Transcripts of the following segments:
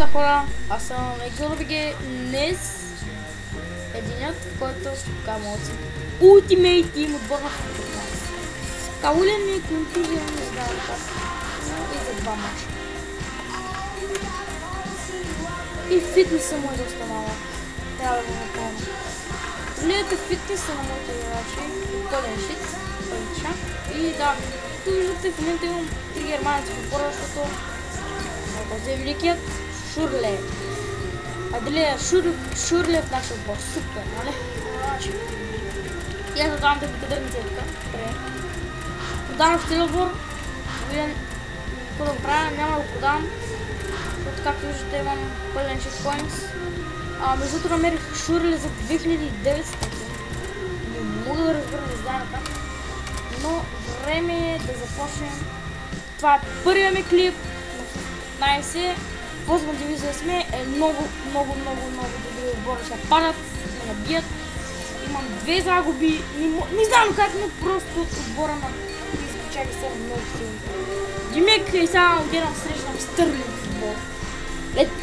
Така хора, аз съм Exolobige. Днес е денят, в който ще покажа моят си Ultimate Team отбор на Fortnite. Каулен ми е контузия, не знам как. И за 2 мача. И фитнеса му е доста малък. Трябва да го напълня. Гледате фитнеса на моите играчи. Пълен шит, пълнича. И да, тук виждате, в момента имам 3 германци в отбора, защото този е великият Шурле. А дали е Шурле в нашия отбор? Супер, нали? И аз давам да ви кадърните тук. Продавам в целия отбор. Виден какво да го правя, няма да го продавам. Защото както виждате имам пълен шит поинтс. Между другото намерих Шурле за 2900. Не мога да разбера, не знам как. Но време е да започнем. Това е първият ми клип на 15. 8 дивизия сме е много добри отбори ще падат, ме набият. Имам 2 загуби, не знам как, но просто отбора на изпечали са много силни. Димек и сега гледам срещам Стърлинг футбол.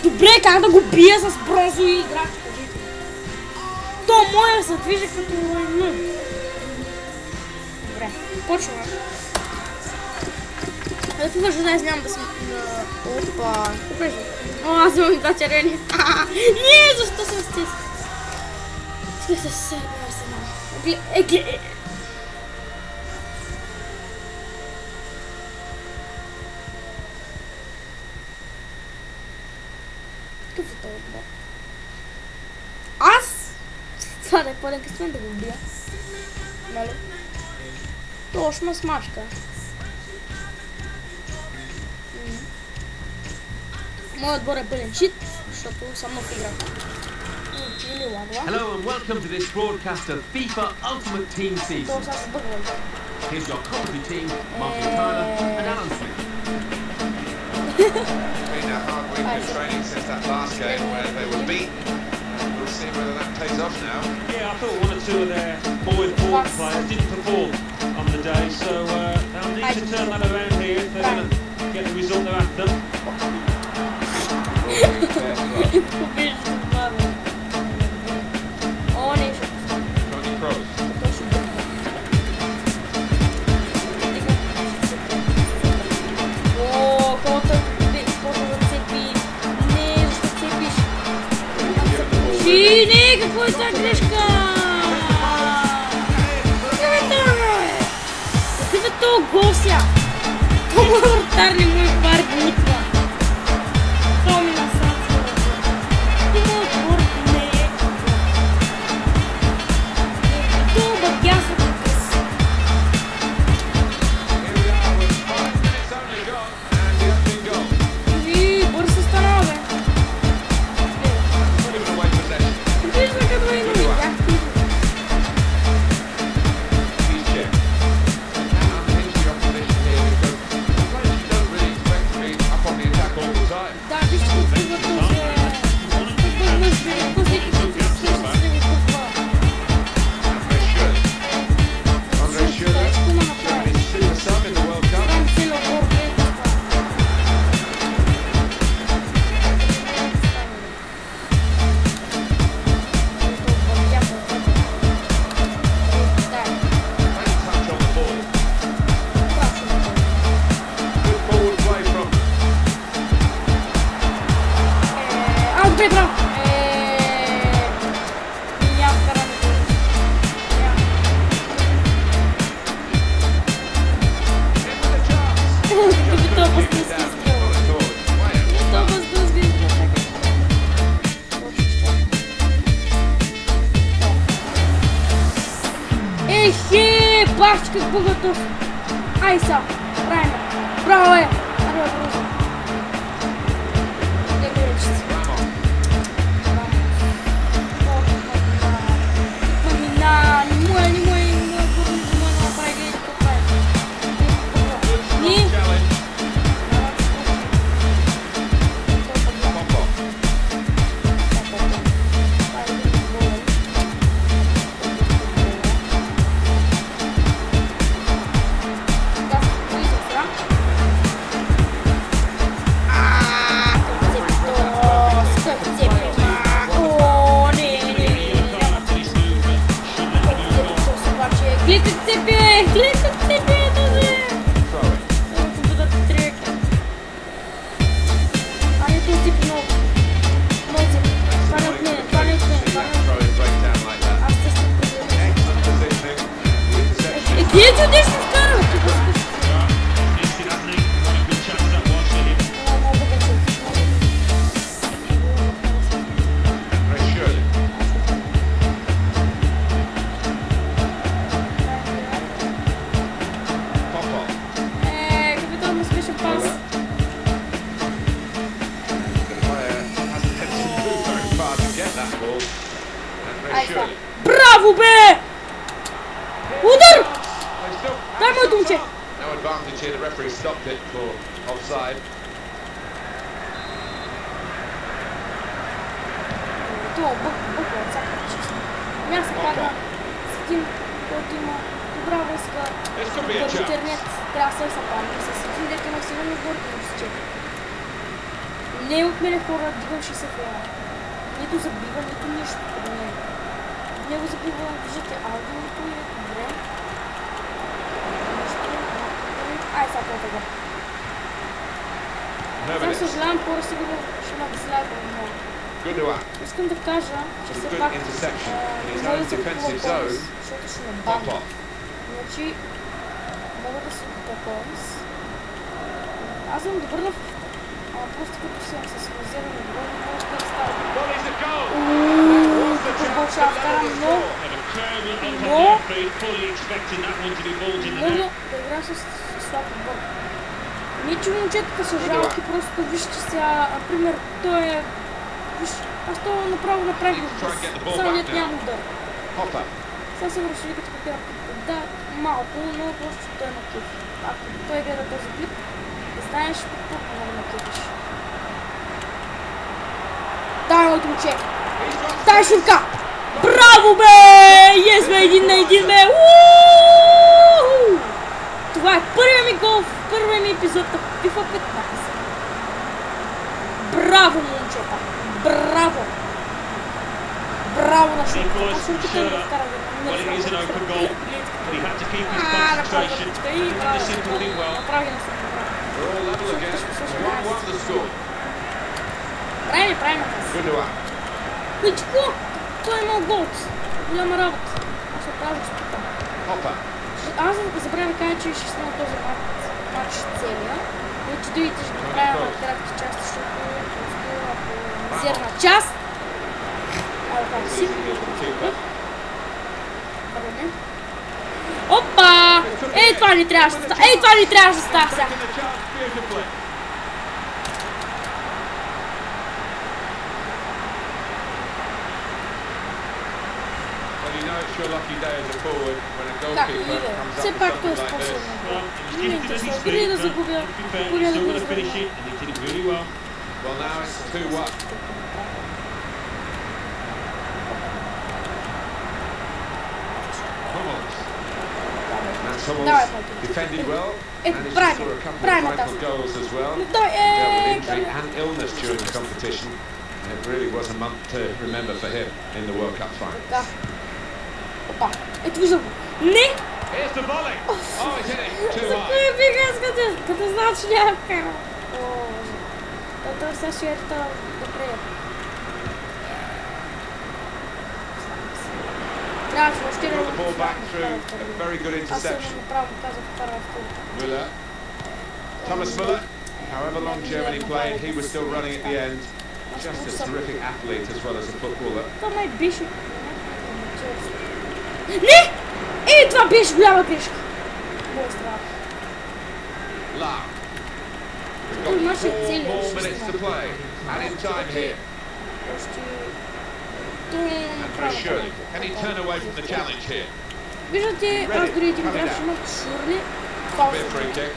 Добре, как да го бия с бронзови играчи, кажете. То моя се движи като добре, почваме. Да ти въжда, днес нямам да съм на... Опа! Опрежда. О, аз имам 2 червени. Не, защо съм стис? Исках да се арсенал. Какъв е този отбор? Аз? Това да е пълен късмен да го убия. Нали? Точно смачка. Моят отбор е пълен чит, защото съм нов играч. Hello and welcome to this broadcast of FIFA Ultimate Team season. Here's your commentary team, Martin Tyler and Alan Smith. It's been a hard week of training since that last game where they were beaten. We'll see whether that pays off now. Yeah, I thought 1 or 2 of their more important players didn't perform on the day, so they'll need to turn that around here if they're going to get the result they're after. Tony Kroos. О, колко да цепи. Не, защо цепиш? Не, какво е тази грешка? Какъв е това, бе? Какъв е това гол сега? Това вратар не му е пари никва. Това ми насрация. Има отбор, не е. Това бъргяса къс. Here we are with 5 minutes only gone and the opening goal. И бързо стана, бе. Given away possession. Вижда като е на видях. He's checked. Can unhinge the opposition here because the players you don't really expect to be up on the attack all the time. Да, вижте какво този е. Какво мъжбе, този екипът се среща с него това. Andre Schürrle. Given his super sub in the World Cup. Там целия отбор бе това. Great touch on the ball. Good forward play from them. Добре, браво! Нямам карането. In with a chance. Какви това Kick бъстински it down. изстрел. Well scored. Way Това бъстински изстрел. Ехе, баш какво готов. Ай са, правим. Браво е. Аре, браво. Нека речици. Ramos. Не мой, да направи гледа какво прави. Не. Challenge. Popov. Гледайте цепи, даже! Throw it. Давайте да дадат треки. А не този тип много. Много тип. Това не от мен, това не от мен, това не от мен. Throw it break down like that. Аз те съм проблем. Excellent positioning. The interception. Гледай ти отдеш се вкарва, ти пускаш. Missed it, hasn't he? What a good chance that was for him. Много да чух. Very surely. Popov. Капитан успешен пас. The player hasn't had to move very far to get that ball. And very Ай сега. surely. Браво, бе! Удар! They still have Дай моето some момче. time. No advantage here. The referee stopped it for offside. Това бъква от всяка чиста. Аз се падна с един, който има добра връзка. This could be a По chance. интернет трябва да се падна. С един дете има сигурно отбор да му се чека. Не е от мене хора, дигам 60 фена. Нито забива, нито нищо от него. Него забива, виждате, аудиото е добре. Нищо, ай, сега по-тега. Сега Hermann. съжалявам, хора сигурно ще ме дизлайква много. Gundogan. Искам да кажа, че все Good пак interception in his мога own да се defensive купува zone. бонус, защото ще ме бавя. Popov. Значи, мога да се купа бонус. Аз съм добър на... просто като съм с физиране добър, не може да става. Well, he's a goal. Футбол ще вкарам, но And a curve on top No. of the feet, fully expecting that one to be balled in the мога net. да играя с слаб отбор. Не, че момчетата са жалки, просто вижте сега, например, той е... Виж, аз това направо направих само дет няма удар. Hopper. Сега се върши като копира. Да, малко, но просто той е на кеф. Ако той гледа този клип, знаеш колко много на кефиш. Дай, моето момче! Дай шурка! Браво, бе! Ес, бе! 1-1, бе! Ууу! Това е първият ми гол в първия ми епизод на FIFA 15. Браво, момчета! Браво! Браво на шурка! Аз ще опитам да вкарам да Well, it is an open goal, but he had to keep his concentration. He did the simple thing well. Направи на съм добра. We're all level again. 1-1 the score. Правим тази. Gundogan. Хичко! Той е имал голд. Голяма работа. Аз се правя да спитам. Hopper. Аз забравя да кажа, че ще снимам този матч целия. Но че дойдете ще го правя в кратки части, защото просто ако мизерна част. Ало, как си? Опа! Ей, това ни трябваше да става! Ей, това ни трябваше да става сега! Taking the chance beautifully. Well, you know it's your lucky day as a forward when a Так, goalkeeper иде. comes Все up with пак той е something like this. способен. Well, he Не was gifted at his интересува. Дори да feet, but загубя, to be fair, дори he's да still го got to finish изгубя. it, and he did it really well. Well, now it's 2-1. Hummels. And Давай, Hummels Майкъл. defended well. Ето, Managed to правим, score a couple of правим vital тази. goals as well. Но той Dealt with е... injury and illness during the competition. And it really was a month to remember for him in the World Cup final. Да. Опа. Ето виждам го. Не! Here's the volley. Oh, he's hit it too За high. кой бих аз като знам, че няма вкарал. О, боже. Това сега ще е това добре. Трябваше въобще да Brought the ball back through a very good Аз съм interception. направо казах вкара в това. Müller. Thomas Müller. However long Germany played, he was still running at the end. Just a terrific athlete as well as a footballer. Това май беше... Не! Ей, това беше голяма грешка. Много страна. Lau. We've Той got имаше 4 цели. more minutes to play. And in time here. Още... Той And very направо. surely. Can he turn away from the challenge here? Виждате, аз дори един играч имам Шурли. Пауза. Be a free kick.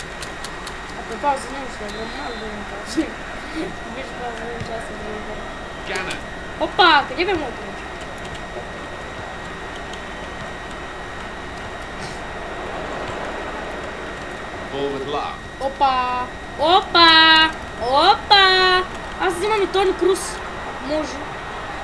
Ако е пауза, не ще да върна, аз да имам пауза. Виж пауза, един час да върна. Gannon. Опа, къде бе моето нещо? Ball with Lau. Опа! Опа! Опа! Аз взимам и Тони Круз. Може.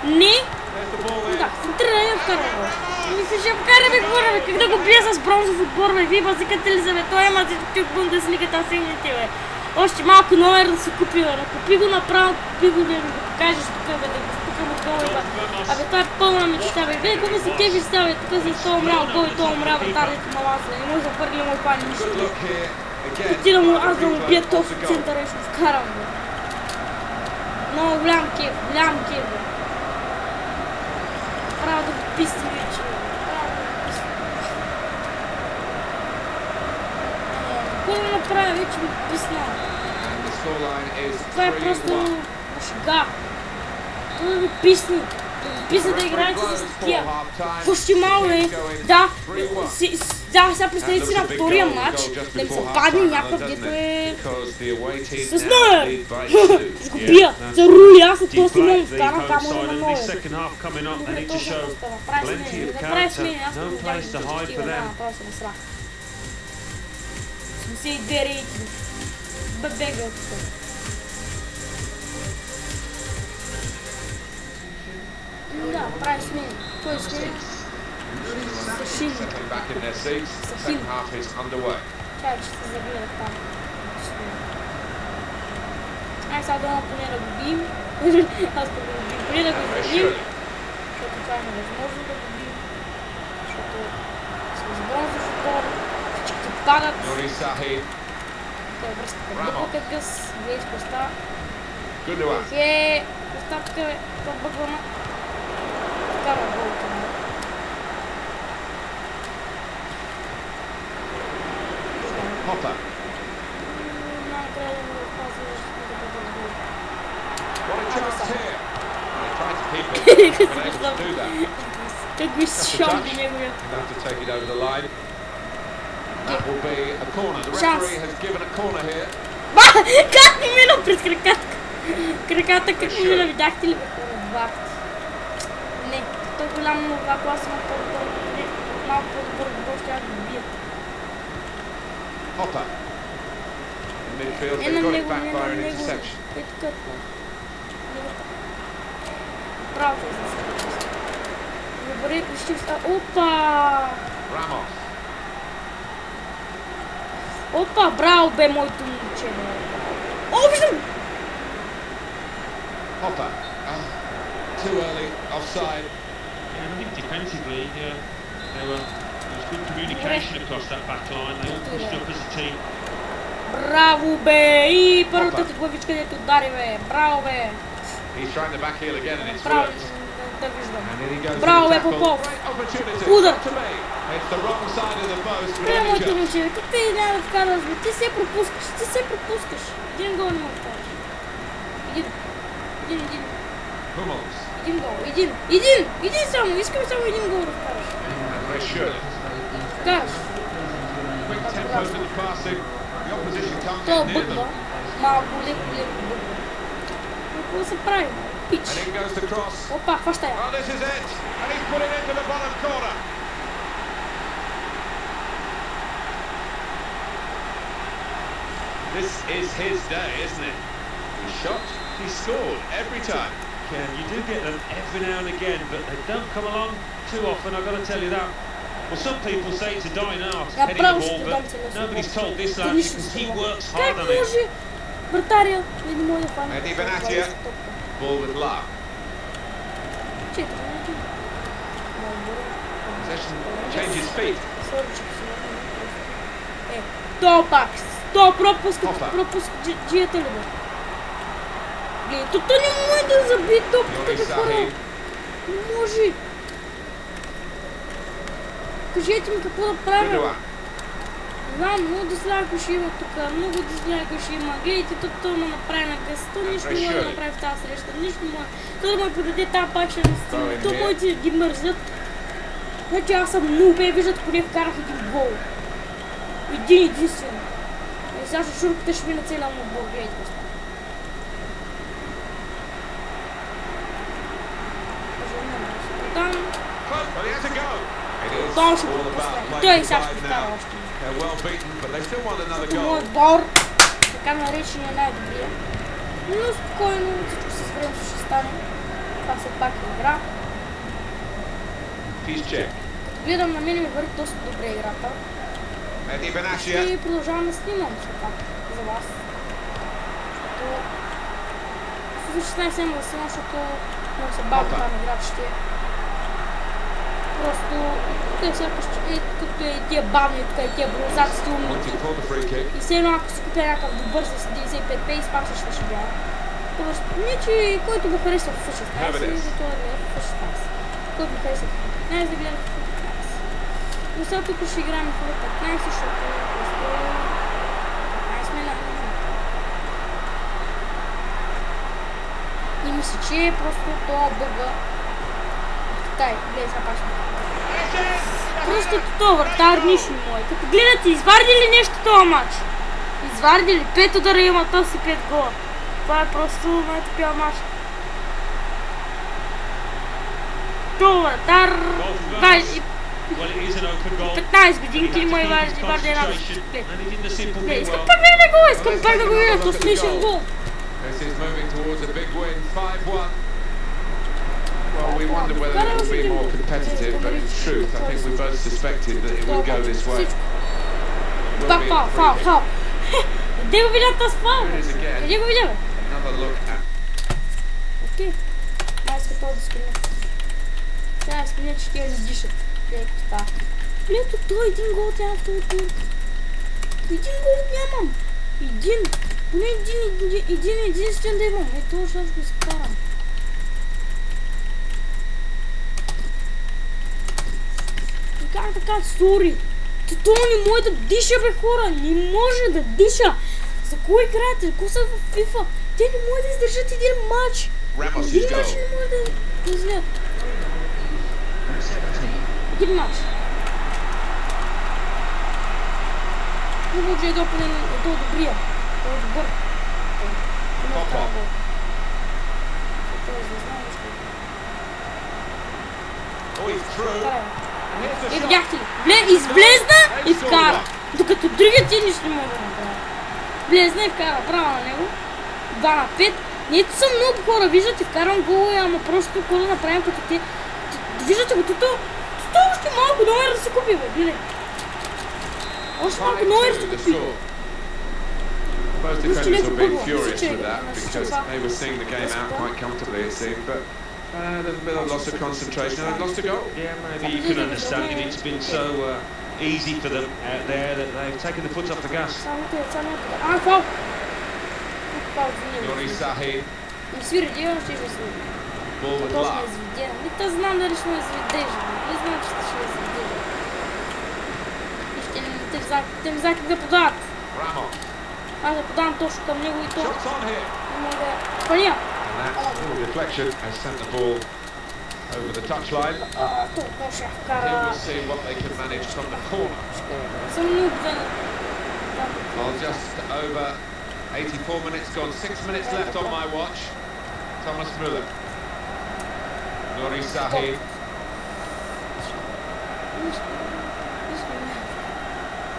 Не! There's the ball in. Да, центриране я вкара гол. Мисля, ще вкара бе хора, бе. Как да го бия с бронзов отбор, бе. Вие базикате ли за бе? Той има тук Бундеслигата силните, бе. Още малко номер да се купи, бе. Купи го направо, купи го, да го покажеш тук, бе. Да го спукам от гол, бе. Абе, той е пълна мечта, бе. Гледай, кога си кефиш сега, бе. Тук за 100 умрял гол и той умрял, бе. Тази маласа. Не може да хвърли му пани нищо. Отида му, аз да му бия точно в центъра и ще вкарам, бе. Много голям кеф, бе. Право да го писни вече, бе. Какво да направя вече ми писна? Това е просто шега. Това да ви писни. Да ви писна да играете с такива. Още малко е. Да, сега представете си на втория матч, да ми се падне някакъв, дето е с номер. Ще го бия. За рули, аз от този момент вкарам камъра на номер. Добре, то ще остава. Прави смени, аз не видях да такива, направо се насрах. 82 рейтинг. Бебега от тук. Да, прави смени. Кой смени? Сахин. Сахин. Чай, че се загледах там. Ай, сега дома поне да го бием. Аз да го бием. Поне да го бием. Защото това е невъзможно да го бием. Защото сме с бронзов отбор. Всички падат. Той връзката бъгвата гъс. Виж коста. Хе, коста тук е бъгвана. Вкарва голка. Hopper. What a chance here. They tried to keep it, but they able to do that. Как би шам до неговия. Have to take it over the line. That will be a corner. The referee has given a corner here. Ба! Как ми мина през краката? Краката как ми мина, видяхте ли? Бахт. Не, той голям Новак, аз съм малко по-добър отбор, ще я го бият. Hopper. In midfield, they got it back by an interception. Браво за скъпост. Добре, ще встава. Опа! Ramos. Опа, браво бе, моето момче. О, виждам! Hopper. Too early, offside. Yeah, I think defensively, there was good communication across that back line. They all pushed up as a team. Браво бе! И първата ти главичка, дето удари бе! Браво бе! He's trying the back heel again and it's Браво, worked. да виждам. And then he goes Браво for бе, the tackle. Попов! Great opportunity. Удар! To me. It's the wrong side of the post. Бе, моето момче, как те няма да вкараш бе? Ти се пропускаш. Един гол не ме вкараш. Един. Hummels. Един гол, един само, искам само един гол да вкараш. They should. Вкараш. Quick tempo to the passing. The opposition can't Той get near бъгва, them. малко леко бъгва. Какво се прави? Пич. And in goes the cross. Опа, хваща я. Oh, this is it. And he's put it into the bottom corner. This is his day, isn't it? He shot, he scored every time. Ken, you do get them every now and again, but they don't come along too often, I've got to tell you that. Well, some people say it's a dying art, heading the ball, but nobody's told this lad because he works hard on it. Вратаря, не може да фане. Eddie Benatia, ball with love. Possession changes feet. То пак, то пропуск, джията ли бе? Гледай, то не може да заби топката бе хора. Не може. Кажете ми какво да правя. Знам, много дизлайка ще има тук, много дизлайка ще има. Гледайте, то ме направи на гъс. То нищо не може да направи в тази среща. Нищо не може. То да ме подаде тази пача на стена. То моите ги мързят. Значи аз съм нубе, виждат поне вкарах един гол. Един единствен. И сега шурката ще мина целия му отбор. Гледайте го става. Там. Там ще пропусне. Той сега ще вкара още. Като моят отбор, така наречения най-добрия. Но спокойно, всичко с времето ще стане. Това все пак е игра. safety's check. Гледам, на мен ми върви доста добре играта. Mehdi Benatia. И продължавам да снимам все пак за вас. В 16 няма да снимам, защото много се бавя там играчите. Просто те сякаш, като е тия бавни, така и тия бронзаците умници. И все едно ако си купя някакъв добър с 95 пейс, пак ще шибява. Просто не, че който го харесва в 16, за това да гледа в 16. Който го харесва в 15, да гледа в 15. Но сега тук ще играем в 15, защото просто 15 ме най-добре. И мисля, че просто това бъга. Дай, гледай сега пак ще. Просто това вратар нищо мой. Като гледате, изварди ли нещо това матч? Изварди ли? 5 удара има, то си 5 гола. Това е просто най-топия матч. Това вратар... 15 годинки ли мой варди една върши. Гледай, искам пак да не го, искам пак да го видя, то смешен гол. This is moving towards a big win, 5-1. Well, we wondered whether it would be more competitive, but in truth, I think we both suspected that it would go this way. Фал. Къде го видя тази фал? Къде го видя, бе? Окей. Майска това да скрина. Сега скрина, че тия не дишат. Лето, това един гол тя на този тур. Един гол нямам. Поне един единствен да имам. Ето, ще го изкарам. И как така, сори? Това не може да диша, бе, хора. Не може да диша. За кой играете? Ко са в FIFA? Те не могат да издържат един матч. Един матч не може да излят. Един матч. Хубаво, че е допълнен до добрия. Това е добър. И видяхте ли? Изблезна и вкара. Докато другият ти нищо не може да направи. Влезна и вкара. Браво на него. 2 на 5. Нето са много хора. Виждате, вкарам гола, ама просто какво да направим, като те... Виждате го, туто още малко номер да се купи, бе. Гледай. Още малко номер да се купи. Both defenders were being furious with that because they were seeing the game out quite comfortably, it seemed, but there's a bit of loss of concentration and they've lost a goal. Yeah, maybe you can understand it. It's been so easy for them out there that they've taken the foot off the gas. Nuri Sahin. Ball with luck. Не знам дали ще ме изведеш. Не знам, че ще ме изведеш. Те ми знаят как да подават. Аз да подавам точно към него и то. Не мога да... Пания! Deflection has sent the ball over the touchline. We'll see what they can manage from the corner. Well, just over 84 minutes gone. 6 minutes left on my watch. Thomas Müller. Nuri Sahin.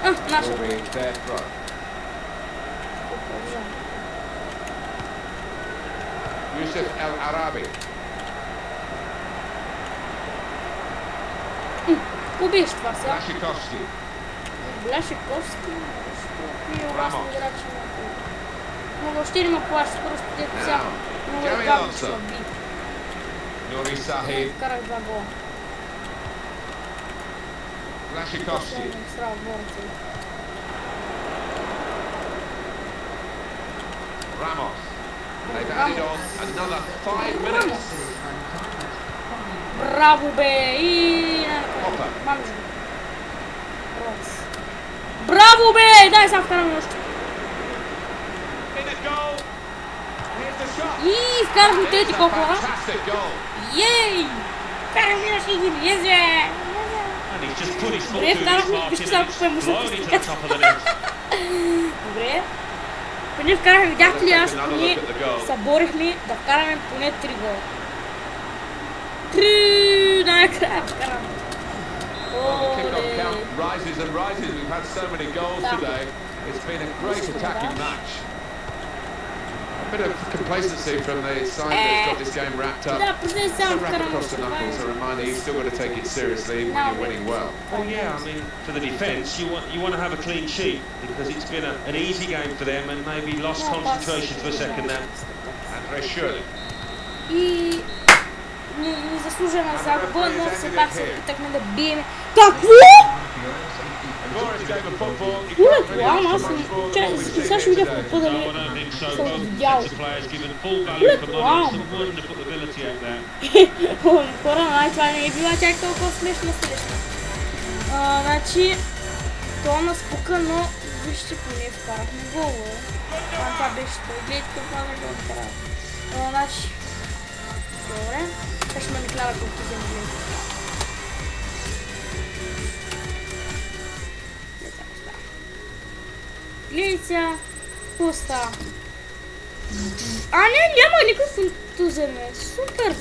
Will be their throw. Yusuf El Arabi. Убийш това сега. Blashikovsky. Blashikovsky. Рamos. Но въобще не ме плаща, просто дето сега. Javi Alonso. Nuri Sahin. Вкарах 2 гола. Blashikovsky. Ramos. They've added on another 5 minutes. Браво, бе! И... Браво, бе! Дай сега вкараме още. И вкарахме трети гол, хора. Ей! Вкарахме още един. Езе! Добре, вкарахме. Вижте сега какво е мусата. Добре. Поне вкарахме, видяхте ли, аз поне съборихме да вкараме поне 3 гола. 3 най-накрая вкараме. Rises and rises. We've had so many goals today. It's been a great attacking match. bit of complacency from the side that's got this game wrapped up. So wrap across the knuckles, a reminder you've still got to take it seriously when you're winning well. Well, yeah, I mean, for the defence, you want to have a clean sheet because it's been an easy game for them and maybe lost concentration for a second there. Andre Schürrle. И незаслужена загуба, но все пак се опитахме да бием. Какво? Леле, аз съм... И сега ще видя в какво дали съм видял. Леле, хора, това не е била чак толкова смешна среща. Значи, това нас пука, но вижте, поне вкарахме голове. Това беше той. Гледайте какво да го вкарава. Значи, добре. Сега ще ме наклада колко взема гледайте. Гледайте сега, какво става? А, не, няма никой контузен, супер!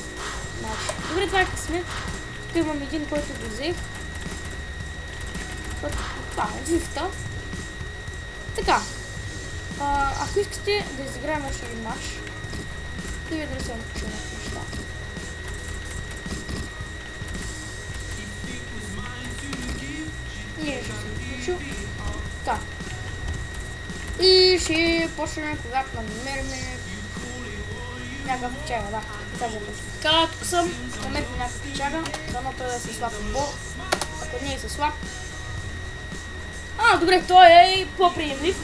Добре, това е късмет. Тук имам един, който го взех. Това е лифта. Така. Ако искате да изиграем още един матч, и ви да се науча някакви неща. Ние ще се научил. Така. И ще почнем, когато намерим някакъв печага, да. Така, тук съм, намерим някакъв печага, дано той да се слаб отбор. Ако не е със слаб. Добре, той е по-приемлив.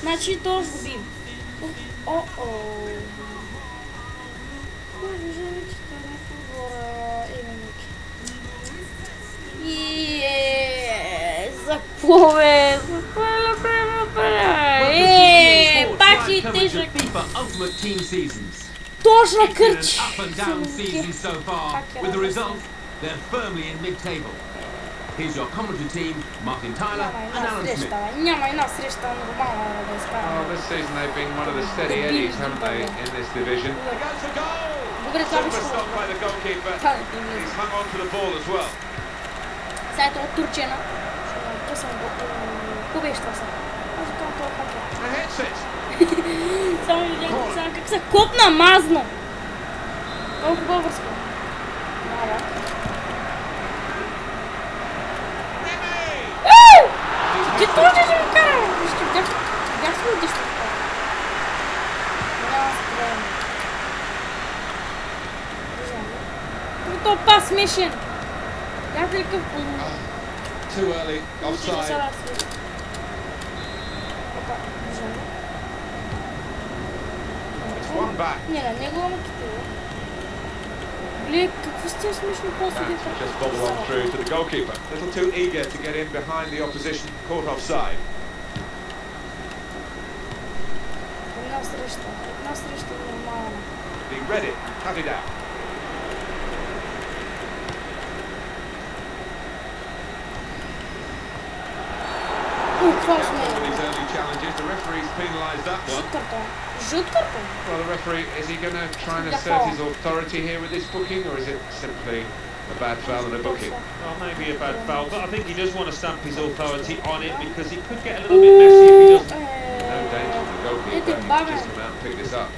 Значи, то ще го бием. За какво бе? Пак и тежък. Точно кърчи. Here's your commentary team, Martin Tyler and Alan Smith. Няма една среща нормална да изкара. This season they've been one of the steady eddies, haven't they, in this division? Добре, това беше stopped by the goalkeeper. He's hung on to the ball as well. Сега ето от Турчена. Какво беше това сега? Аз казвам това хапя. Само видях как се копна мазно. Колко българско. Ти тоже ще ми кара! Вижте, бях си удишно така. Няма се правим. Виждам. Това пас смешен. Бях ли къв... Too early, offside. Опа, виждам. One back. Не, на него ама китила. Гледай, какво сте смешно просто дете? Just bobble on through to the goalkeeper. A little too eager to get in behind the opposition, caught offside. Една среща нормална. He read it, cut it out. These early challenges, the referee's penalised that one. Жут картон. Well, the referee, is he going to try and assert his authority here with this booking, or is it simply a bad foul and a booking? Well, maybe a bad foul, but I think he does want to stamp his authority on it because it could get a little bit messy if he doesn't. No danger for the goalkeeper. He can just come out and pick this up.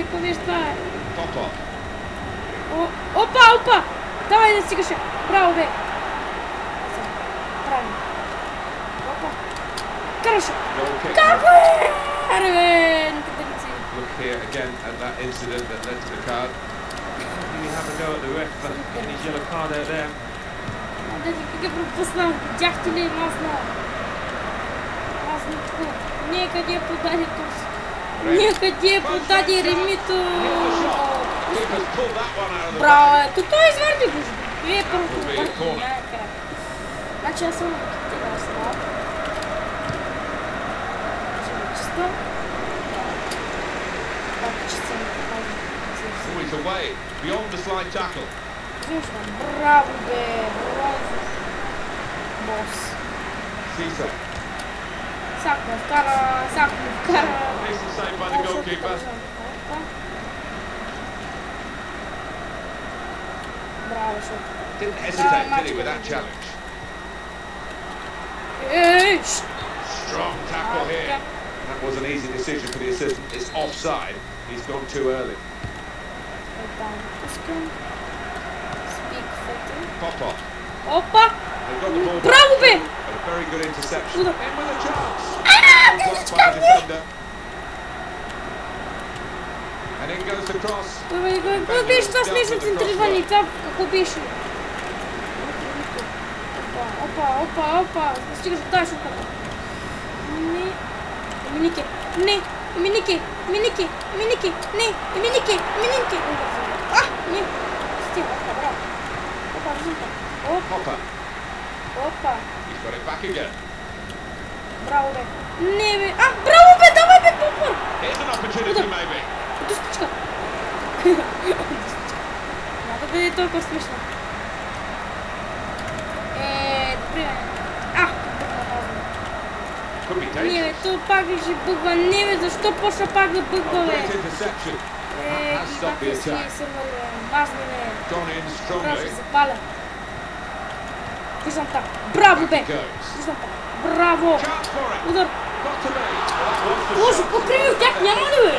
Какво беше това? Popov. Опа! Давай да стигаше! Браво, бе! Правильно. Опа! Караше! Како е? Аре, бе! Look here again at that incident that led to the card. You have a go at the ref for getting his yellow card out there. Как е пропуснал? Видяхте ли мазно? Мазничко! Некъде подаде тук. Некъде подаде Ремито! Браво, ето той извърди го. Вие първото върти. Значи аз съм това слаб. Ще го чиста. Always away, beyond the slide tackle. Браво, бе! Бос. Cisse. Сак ме вкара. Decent save by the goalkeeper. Браво, шут. Didn't hesitate, did he, with that challenge? Strong tackle here. That was an easy decision for the assistant. It's offside. He's gone too early. Popov. Opa! They've got the ball. Bravo, Ben! A very good interception. In with a chance. Blocked by the defender. And in goes the cross. Какво беше това смешно центриране? Това какво беше? Опа! Стигаш до тази шутата. Не. Минике. Не. Минике. Не. Не. Стига, браво. Опа, виждам. Опа. He's got it back again. Браво, бе. Не, бе. Браво, бе, давай, бе, попър. Here's an opportunity, maybe. Достичка. Няма да бъде толкова смешно. Добре. Не, бе, то пак ще бъгва. Не, бе, защо почна пак да бъгва, бе? Гибате си сървъри, бе. Мазни, бе. Трябва да се запаля. Виждам так. Браво, бе. Браво. Удар. Боже, по-примил тях няма ли, бе?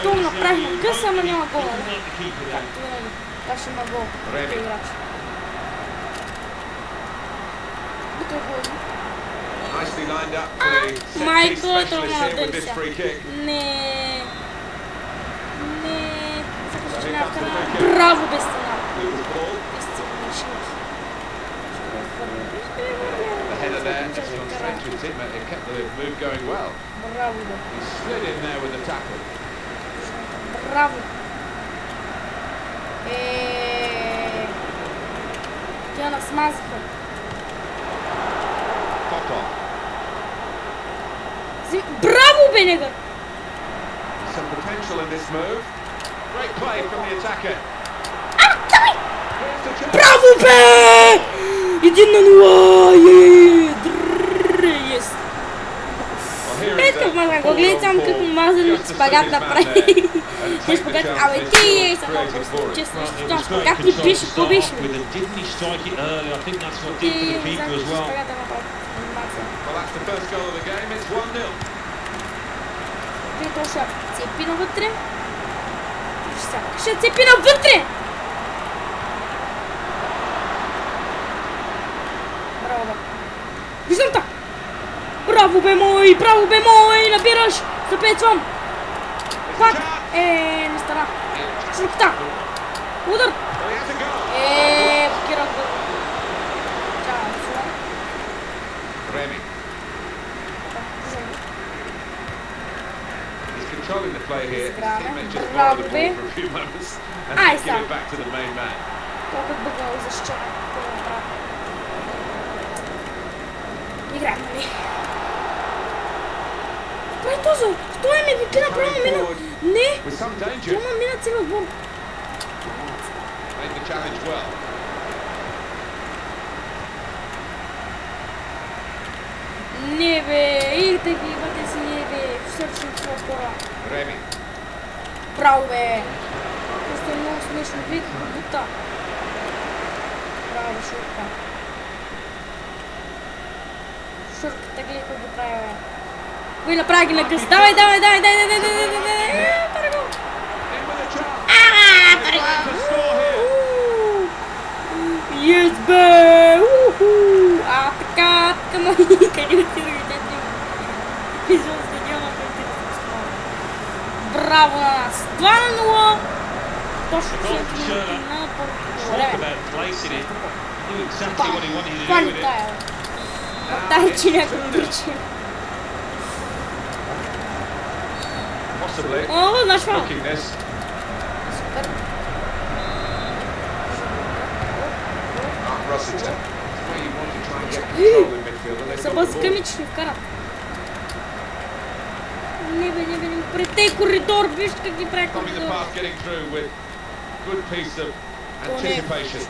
То направихме къса, ама няма гол. Както винаги. Това ще има гол. Майко, това няма да ли ся. Не. Браво, без стена. The header there, it's gone straight to his teammate. It kept the move going well. Браво, бе. He slid in there with the tackle. Браво. Тя нас смазаха. Popov. Браво, бе, негър! Some potential in this move. Great play from the attacker. Давай! Браво, бе! 1-0! Yes! Ето как мазан го гледа, само като мазан шпагат направи. Те шпагат, абе ти съм много просто, честно, защото шпагат ли беше, какво беше? Well, that's the first goal of the game. It's 1-0. Той ще цепи навътре. Ще цепи навътре! Браво, бе. Виждам та! Браво, бе мой! Набираш! Запецвам! Пак! Не стана. Шуркта! Удар! Блокирах го. Remy. He's controlling the play here. His teammates just borrow the ball for a few moments and give it back to the main man. Толкова бъгал и защита. Играем, нали? Това е този! Той ме ти направо мина! Не! Това мина цял отбор. Made the challenge well. Не, бе! Игрите ги, имате си, не, бе! Сърчим това скоро. Remy. Браво, бе! Просто е много смешно. Вие какво бута. Браво, шурка. Шурката гледа какво го прави, бе. Кой направи ги на гъс? Давай! Пари го! Пари го! Yes, бе! Така, ма къде отидох, дете? Извън стадиона, който браво на нас! 2-0! Точно след на време. Това не тая, бе. Тая, че някой причина. О, знаеш това? Супер. Са бъзками, че ще вкарат. Не бе, пред коридор, виж как ги прави коридор.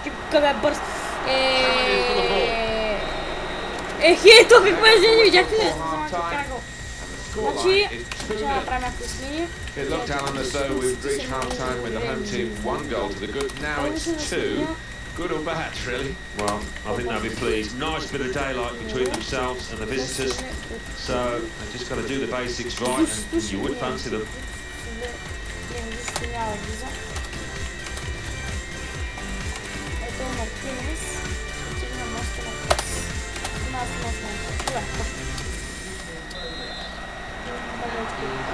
Щипка бе, бърз. Ето какво е жени, видяхте ли? Значи, ще направим някакви смени. It looked, Alan, as though we've reached half-time with the home team 1 goal to the good. Now it's 2. Good or bad, really? Well, I think they'll be pleased. Nice bit of daylight between themselves and the visitors. So they've just got to do the basics right, and you would fancy them.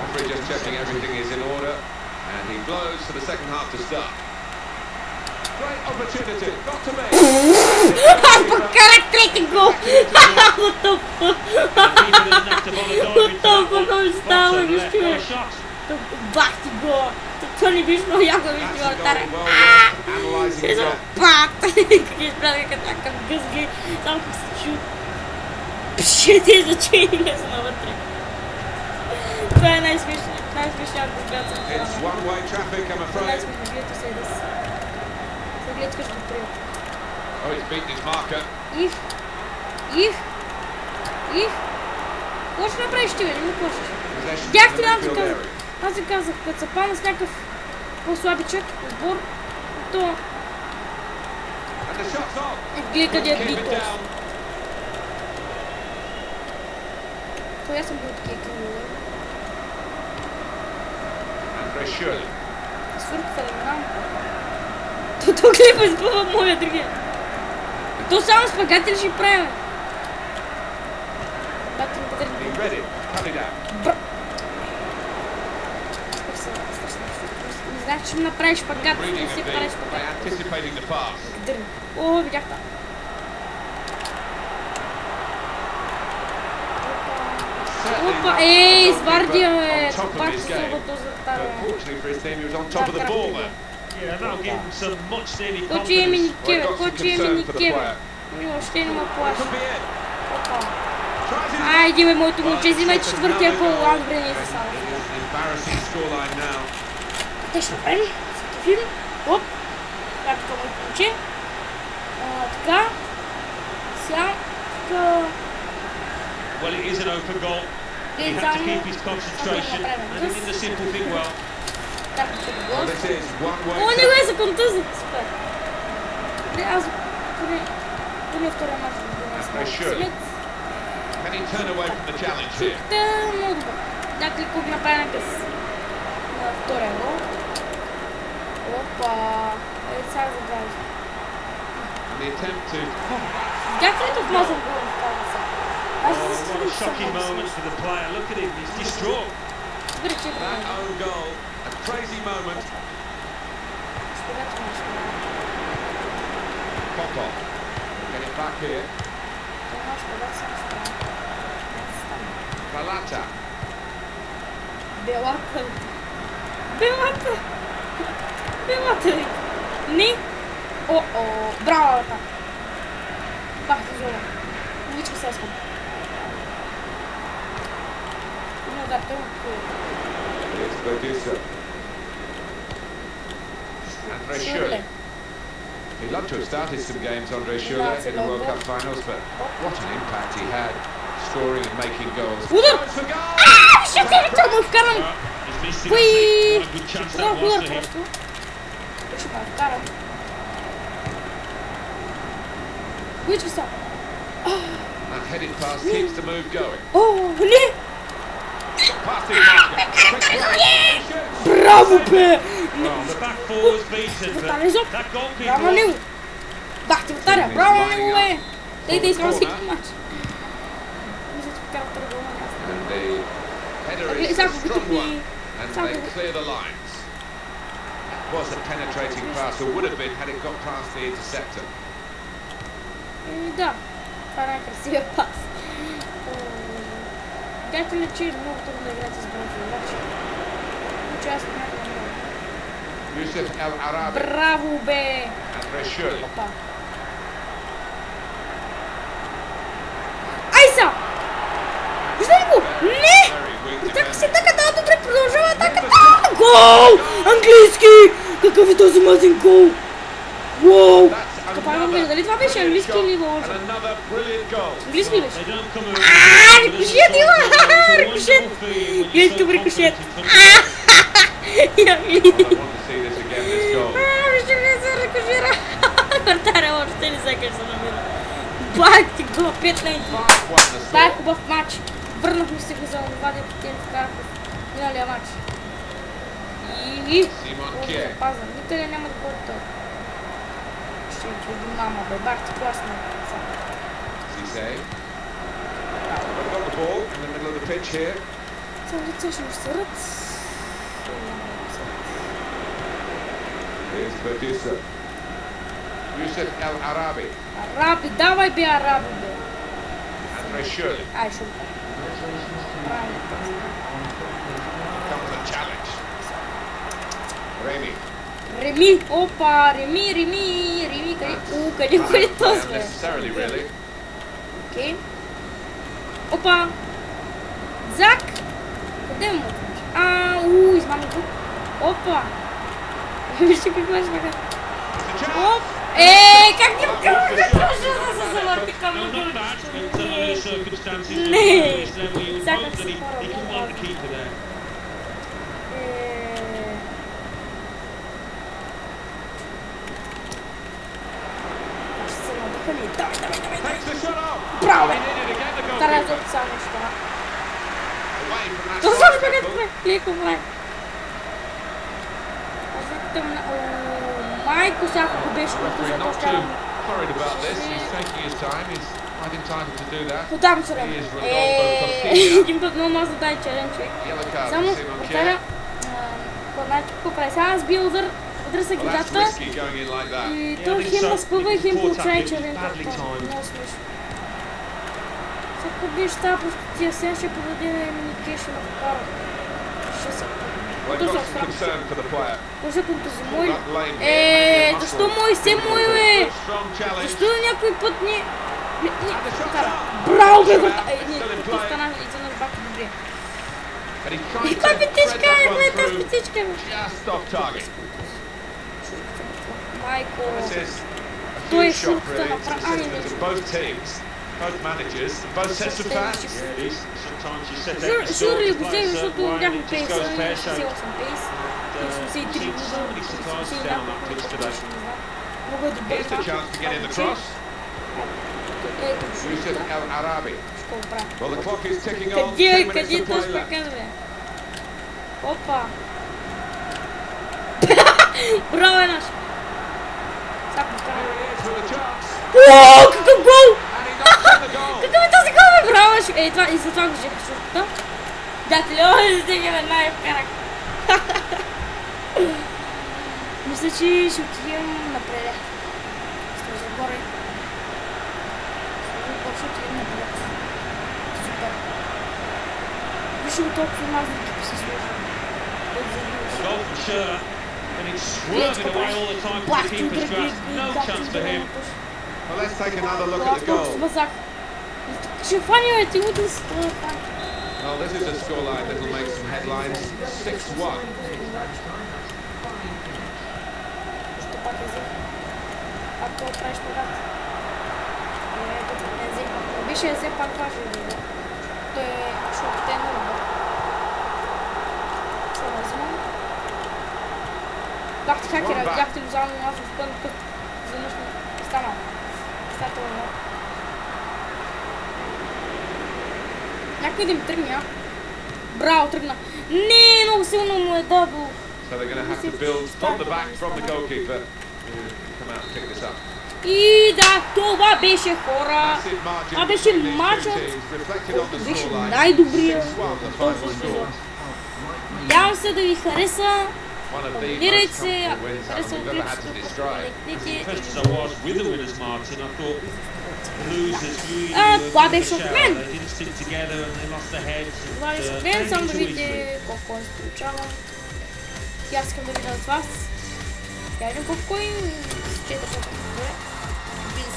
Referee just checking everything is in order, and he blows for the second half to start. Great opportunity, got to be. Tretji gol! What the fuck? What the fuck on stava ga čuje? Bati gol! To ni bi šlo jako bi šlo tare. Sve sam pat! Kako je spravi kad takav gzgi, samo kako se ču. Pšet je začinile sam ovatre. To je najsmišnija gledca. It's one-way traffic, I'm afraid. Najsmišnija bio to sedis. Sad gledaj što prijed. Oh, he's beaten his marker. Какво ще направиш ти, бе? Не му кошиш. Бях ти казах. Аз ви казах, като се падна с някакъв по-слабичък отбор, то... Гледай къде е бит този. То аз съм бил такива килове. Свърх феноменално. То гледа избъва моя другия. То само спагатели ще правим. Не знаеш, че ми направиш шпагат, не си правиш шпагат. О, видях това. Опа, ей, извардия, бе. Пак се сълбато за тара. Кой е ми Никеве? Въобще не ме плаши. Опа. Айде, бе, моето момче, взимай четвъртия гол, аз бре не се само. Те ще направим филм. Оп. Така, моето момче. Така. Сега. Well, it is an open goal. He has to keep his concentration and he did the simple thing well. О, не го е за контузия. Супер. Аз поне втория мач да след. Много добър. Да, кликов направи на къс. На втория гол. Опа. Сега забавя. Видях ли тук мазъл гол в тази са? What a shocking moment for the player. Look at him, he's distraught. That own goal, a crazy moment. Popov, get it back here. Balata. Белата. Не. О, браво, Балата. Бах, тяжело. Увичка се искам. It's Berdusa. Andre Schürrle. He'd love to have started some games, Andre Schürrle, in the World Cup finals, but what an impact he had, scoring and making goals. Удар! Ще се му вкарам! Уи! Удар просто. Ще ме вкарам. Увичка се. That headed pass keeps the move going. О, не! Браво, бе! Браво на него! Бах ти отаря! Браво на него, бе! Дай да искам всеки матч. Мисля, че вкарам търгол на място. Сега побитих ми... Was a penetrating pass, or would have been had it got past the interceptor. Да, това е най-красивия пас. Видяхте ли, че е много трудно да играте с бронзови, обаче участвам някакво много. Юсеф Ел Араби. Браво, бе! Андре Шюрли. Опа. Ай са! Вижда ли го? Не! Така се така, да, добре, продължава атаката! Гол! Английски! Какъв е този мазен гол? Уоу! Капавам го, дали това беше английски или лъжа? Английски беше? Рикошет има! Рикошет! Гледай тук рикошет! Я види! Вижте ли се рикошира? Вратаря още не сякаш се намира. Бах ти го, 5 на 2. Това е хубав матч. Върнахме се го за това, дето те вкараха в миналия матч. И... запазен. Никъде няма да бъде той. Ще ги мама, бе. Бах ти класна. Само деца ще ми сърът. Yusuf El Arabi. Arabi, давай бе Arabi, бе. Andre Schürrle. Ай, Schürrle. Comes a challenge. Remy. Реми, опа, Реми, къде ходи този, бе? Necessarily, really. Окей. Опа. Зак. Къде му? Измами го. Опа. Вижте какво ще бъде. Оп. Как ги вкарваме точно да се завърти към него? Не. Сякаш се хора. Ще се надъха ли? Давай. Браво, бе. Тарай за отца нещо. Това са бегат, бе. Леко, бе. Майко, сега го беше контузия, то ще рано. Подам се, един път много маза дай черен човек. Само повтаря, какво прави? Сега аз бия удар се градата и той хем разпъва и хем получава черен карта. Много смешно. Сега биш тази простотия, сега ще подаде миникейшн на вкара. Ще се Може контузи мой. Защо мой? Все мой, бе! Защо някой път не... Браво, бе, брата! Не, тук стана един ръбак добре. И каква петичка е, бе, тази петичка, бе? Майко... Той е шурката направи. Both managers, both sets of fans. Шурли го взех, защото бяхме пейса, 68 пейс, 83 години, много е добър. Here's the chance to get in the cross. Yusuf El Arabi. Well, the clock is ticking on. 10 minutes to play left. Опа! Браво е наш! Ууу, какъв гол! Какъв е този гол, бе, браво! И за това го взех шурката. Дятели, стига веднага и вкарах. Мисля, че ще отидем напред. Ще загоре. Ще отидем напред. Супер. Виж го толкова мазни екипи се сложи. Goal from Schürrle, and it's swerving away all the time from the keeper's grasp. No chance for him. Well, let's take another look at the goal. Ще фани, бе, ти уди с това. Well, this is a scoreline that will make some headlines. 6-1. Ще пак е взех. Пак това правиш погад. Не взех. Беше е взех пак важно, бе. Той е шоктен, бе. Какво да взимам? Бахте хакера, бяхте го заедно аз в пълен път. Изведнъж ми станал. Статъл, бе. Някой да ми тръгне, а? Браво, тръгна. Не, много силно му е дабл. So they're going to have to build from the back, from the goalkeeper to come out and pick this up. И да, това беше хора. Това беше матчът, който беше най-добрия в този сезон. Надявам се да ви хареса. Абонирайте се, ако ви хареса клипчето, лайкнете. Това беше от мен. Това беше от мен, само да видите колко се получава. И аз искам да видя от вас. Я видим колко и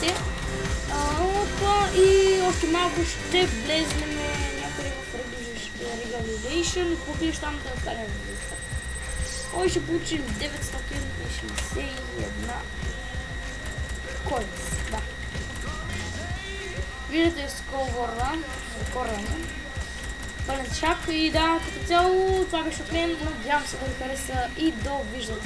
450. И още малко ще влезнем някъде в Regulation. Купиш там да стане в листа. Ой, ще получим 961 коинс. Да. Виждате сковорда, корена. Пълен шак и да, като цяло това беше от мен. Надявам се да ви хареса и довиждане.